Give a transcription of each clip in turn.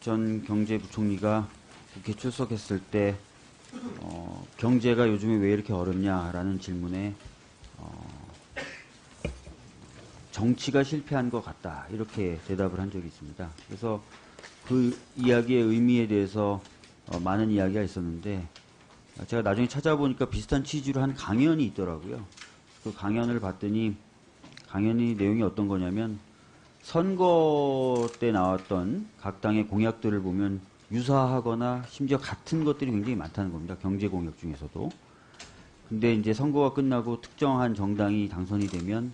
전 경제부총리가 국회 출석했을 때 경제가 요즘에 왜 이렇게 어렵냐라는 질문에 정치가 실패한 것 같다 이렇게 대답을 한 적이 있습니다. 그래서 그 이야기의 의미에 대해서 많은 이야기가 있었는데 제가 나중에 찾아보니까 비슷한 취지로 한 강연이 있더라고요. 그 강연을 봤더니 강연이 내용이 어떤 거냐면 선거 때 나왔던 각 당의 공약들을 보면 유사하거나 심지어 같은 것들이 굉장히 많다는 겁니다. 경제 공약 중에서도. 근데 이제 선거가 끝나고 특정한 정당이 당선이 되면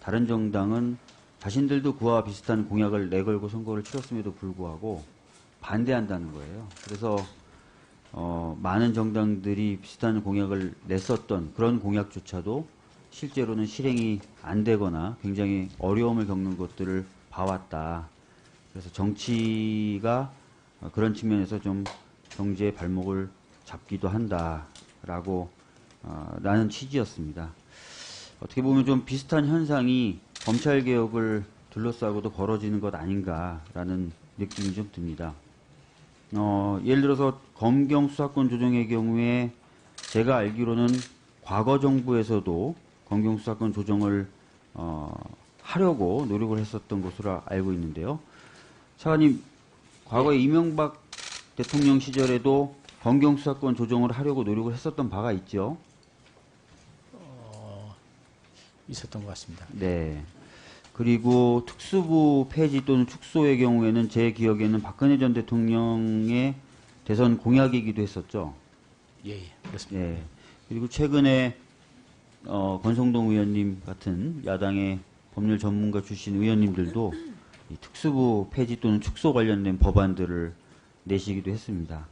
다른 정당은 자신들도 그와 비슷한 공약을 내걸고 선거를 치렀음에도 불구하고 반대한다는 거예요. 그래서 많은 정당들이 비슷한 공약을 냈었던 그런 공약조차도 실제로는 실행이 안 되거나 굉장히 어려움을 겪는 것들을 봐왔다. 그래서 정치가 그런 측면에서 좀 경제의 발목을 잡기도 한다라고 라는 취지였습니다. 어떻게 보면 좀 비슷한 현상이 검찰개혁을 둘러싸고도 벌어지는 것 아닌가라는 느낌이 좀 듭니다. 예를 들어서 검경 수사권 조정의 경우에 제가 알기로는 과거 정부에서도 검경 수사권 조정을 하려고 노력을 했었던 것으로 알고 있는데요. 차관님, 과거에 이명박 대통령 시절에도 검경 수사권 조정을 하려고 노력을 했었던 바가 있죠? 있었던 것 같습니다. 네. 그리고 특수부 폐지 또는 축소의 경우에는 제 기억에는 박근혜 전 대통령의 대선 공약이기도 했었죠. 예, 그렇습니다. 예. 그리고 최근에 권성동 의원님 같은 야당의 법률 전문가 출신 의원님들도 이 특수부 폐지 또는 축소 관련된 법안들을 내시기도 했습니다.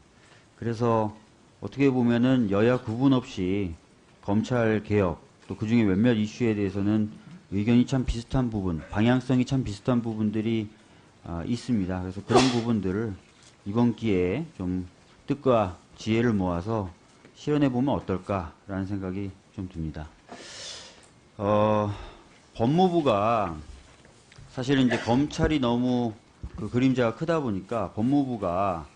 그래서 어떻게 보면은 여야 구분 없이 검찰 개혁 또 그중에 몇몇 이슈에 대해서는 의견이 참 비슷한 부분, 방향성이 참 비슷한 부분들이 있습니다. 그래서 그런 부분들을 이번 기회에 좀 뜻과 지혜를 모아서 실현해보면 어떨까라는 생각이 좀 듭니다. 법무부가 사실은 이제 검찰이 너무 그 그림자가 크다 보니까 법무부가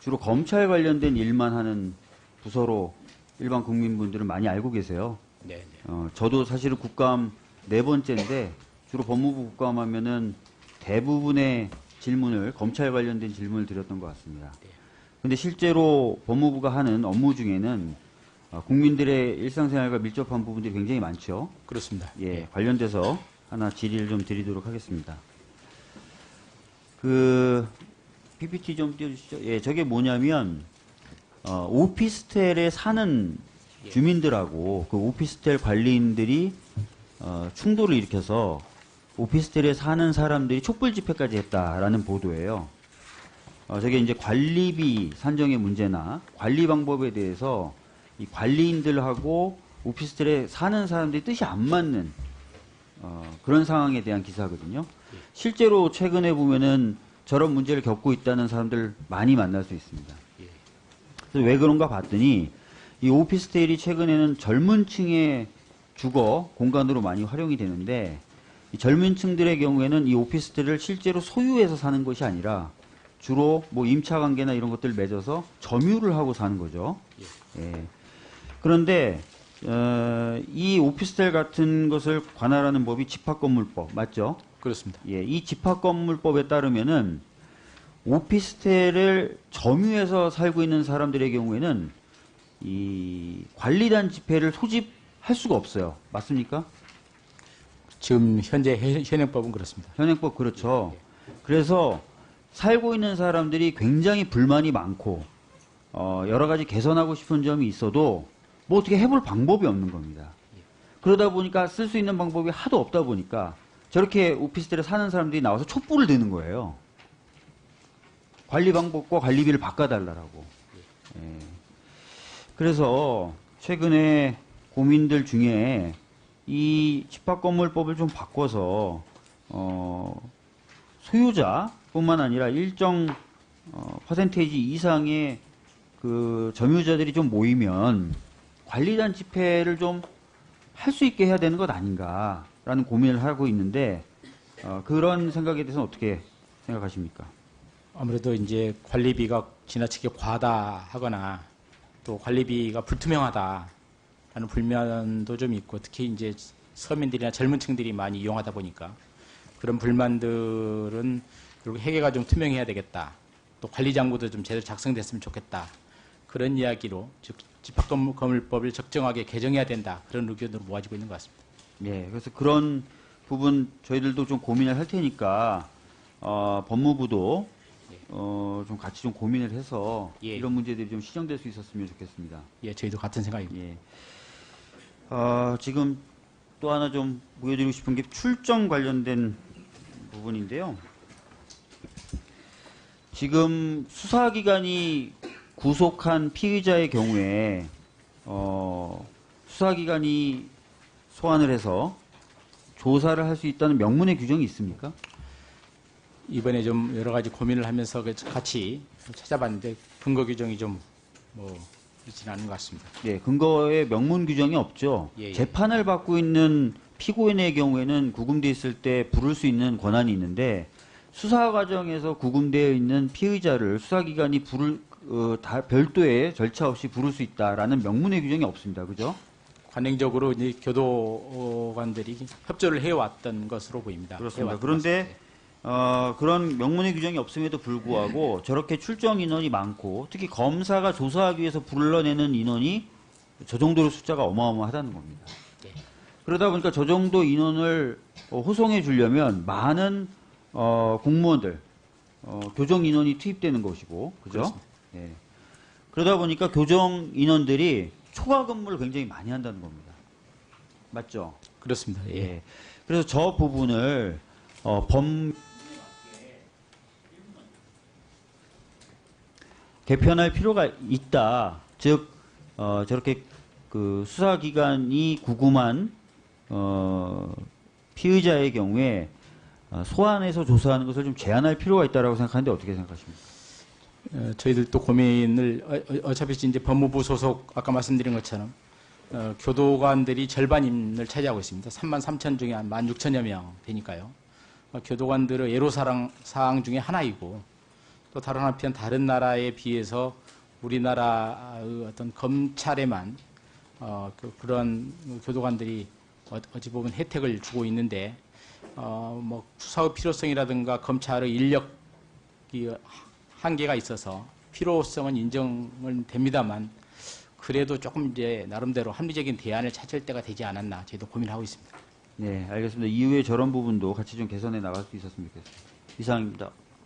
주로 검찰 관련된 일만 하는 부서로 일반 국민분들은 많이 알고 계세요. 네. 저도 사실은 국감 4번째인데 주로 법무부 국감하면은 대부분의 질문을 검찰 관련된 질문을 드렸던 것 같습니다. 근데 실제로 법무부가 하는 업무 중에는 국민들의 일상생활과 밀접한 부분들이 굉장히 많죠. 그렇습니다. 예, 관련돼서 하나 질의를 좀 드리도록 하겠습니다. 그 PPT 좀 띄워주시죠. 예, 저게 뭐냐면 오피스텔에 사는 주민들하고 그 오피스텔 관리인들이 충돌을 일으켜서 오피스텔에 사는 사람들이 촛불 집회까지 했다라는 보도예요. 저게 이제 관리비 산정의 문제나 관리 방법에 대해서 이 관리인들하고 오피스텔에 사는 사람들이 뜻이 안 맞는 그런 상황에 대한 기사거든요. 실제로 최근에 보면은 저런 문제를 겪고 있다는 사람들 많이 만날 수 있습니다. 그래서 왜 그런가 봤더니 이 오피스텔이 최근에는 젊은 층의 주거 공간으로 많이 활용이 되는데 이 젊은 층들의 경우에는 이 오피스텔을 실제로 소유해서 사는 것이 아니라 주로 뭐 임차 관계나 이런 것들을 맺어서 점유를 하고 사는 거죠. 예. 그런데 이 오피스텔 같은 것을 관할하는 법이 집합건물법 맞죠? 그렇습니다. 예, 이 집합건물법에 따르면은 오피스텔을 점유해서 살고 있는 사람들의 경우에는 이 관리단 집회를 소집할 수가 없어요. 맞습니까? 지금 현재 현행법은 그렇습니다. 현행법 그렇죠. 그래서 살고 있는 사람들이 굉장히 불만이 많고 여러 가지 개선하고 싶은 점이 있어도 뭐 어떻게 해볼 방법이 없는 겁니다. 그러다 보니까 쓸 수 있는 방법이 하도 없다 보니까 저렇게 오피스텔에 사는 사람들이 나와서 촛불을 드는 거예요. 관리 방법과 관리비를 바꿔달라고. 예. 그래서 최근에 고민들 중에 이 집합건물법을 좀 바꿔서 소유자뿐만 아니라 일정 퍼센테이지 이상의 그 점유자들이 좀 모이면 관리단 집회를 좀 할 수 있게 해야 되는 것 아닌가라는 고민을 하고 있는데 그런 생각에 대해서는 어떻게 생각하십니까? 아무래도 이제 관리비가 지나치게 과다하거나 또 관리비가 불투명하다라는 불만도 좀 있고, 특히 이제 서민들이나 젊은 층들이 많이 이용하다 보니까 그런 불만들은 그리고 회계가 좀 투명해야 되겠다. 또 관리장부도 좀 제대로 작성됐으면 좋겠다. 그런 이야기로 즉 집합건물법을 적정하게 개정해야 된다. 그런 의견으로 모아지고 있는 것 같습니다. 예, 그래서 그런 부분 저희들도 좀 고민을 할 테니까 법무부도 좀 같이 좀 고민을 해서 예. 이런 문제들이 좀 시정될 수 있었으면 좋겠습니다. 예, 저희도 같은 생각입니다. 예. 지금 또 하나 좀 보여드리고 싶은 게 출정 관련된 부분인데요. 지금 수사기관이 구속한 피의자의 경우에 수사기관이 소환을 해서 조사를 할 수 있다는 명문의 규정이 있습니까? 이번에 좀 여러 가지 고민을 하면서 같이 찾아봤는데 근거 규정이 좀 있지는 않은 것 같습니다. 네, 근거에 명문 규정이 없죠. 예, 예. 재판을 받고 있는 피고인의 경우에는 구금돼 있을 때 부를 수 있는 권한이 있는데 수사 과정에서 구금되어 있는 피의자를 수사기관이 다 별도의 절차 없이 부를 수 있다라는 명문의 규정이 없습니다. 그죠? 관행적으로 이제 교도관들이 협조를 해왔던 것으로 보입니다. 그렇습니다. 해왔던 그런데 그런 명문의 규정이 없음에도 불구하고 저렇게 출정 인원이 많고 특히 검사가 조사하기 위해서 불러내는 인원이 저 정도로 숫자가 어마어마하다는 겁니다. 네. 그러다 보니까 저 정도 인원을 호송해 주려면 많은 공무원들, 교정 인원이 투입되는 것이고, 그죠? 그렇습니다. 예. 그러다 보니까 교정 인원들이 초과 근무를 굉장히 많이 한다는 겁니다. 맞죠? 그렇습니다. 예. 예. 그래서 저 부분을 개편할 필요가 있다. 즉 저렇게 그 수사기관이 구금한 피의자의 경우에 소환해서 조사하는 것을 좀 제한할 필요가 있다라고 생각하는데 어떻게 생각하십니까? 저희들도 고민을 어차피 이제 법무부 소속 아까 말씀드린 것처럼 교도관들이 절반을 차지하고 있습니다. 33,000 중에 한 16,000여 명 되니까요. 교도관들의 애로사항 중에 하나이고 또 다른 한편 다른 나라에 비해서 우리나라의 어떤 검찰에만 그런 교도관들이 어찌 보면 혜택을 주고 있는데 수사의 필요성이라든가 검찰의 인력이 한계가 있어서 필요성은 인정은 됩니다만 그래도 조금 이제 나름대로 합리적인 대안을 찾을 때가 되지 않았나 저희도 고민하고 있습니다. 네, 알겠습니다. 이후에 저런 부분도 같이 좀 개선해 나갈 수 있었으면 좋겠습니다. 이상입니다.